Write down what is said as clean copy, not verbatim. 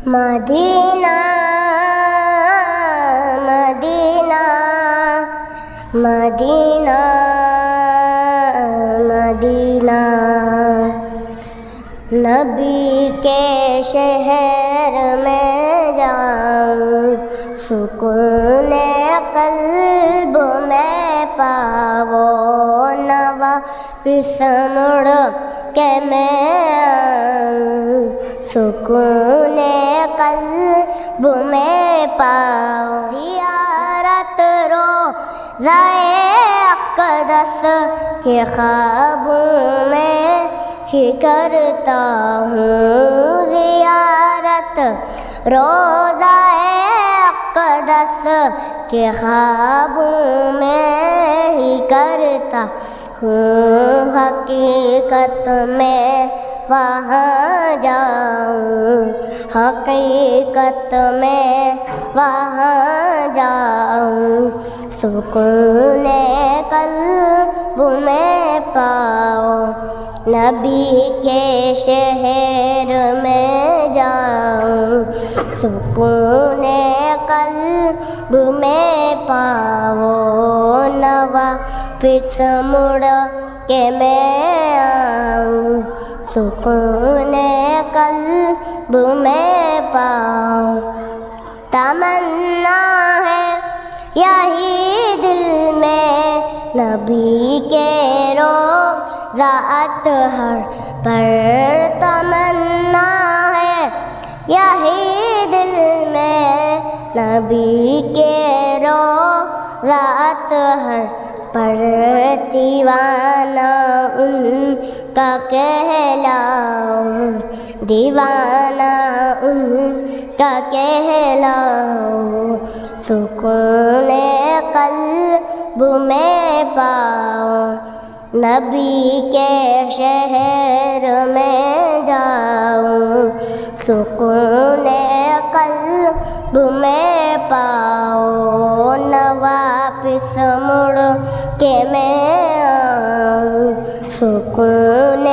مدینہ مدینہ مدینہ مدینہ، نبی کے شہر میں جاؤں، سکون قلب میں پاؤں، نہ واپس مڑ کے میں آؤں، سکون قلب میں پاؤں۔ زیارت روضہ اقدس کے خوابوں میں ہی کرتا ہوں، زیارت روضہ اقدس کے خوابوں میں ہی کرتا ہوں، حقیقت میں وہاں جاؤں، حقیقت میں وہاں جاؤں، سکون قلب میں پاؤں، نبی کے شہر میں جاؤں، سکون قلب میں پاؤں، نہ واپس مڑ کے میں آؤں، سکون قلب میں پاؤں۔ تمنا ہے یہی دل میں، نبی کے روضہ اطہر پر، تمنا ہے یہی دل میں، نبی کے روضہ اطہر پر، دیوانہ ان کا کہلاؤں، دیوانہ ان کا کہلاؤں، سکون قلب میں پاؤں، نبی کے شہر میں جاؤں، سکون قلب میں پاؤں، نہ واپس مڑ کے میں آؤں، سکون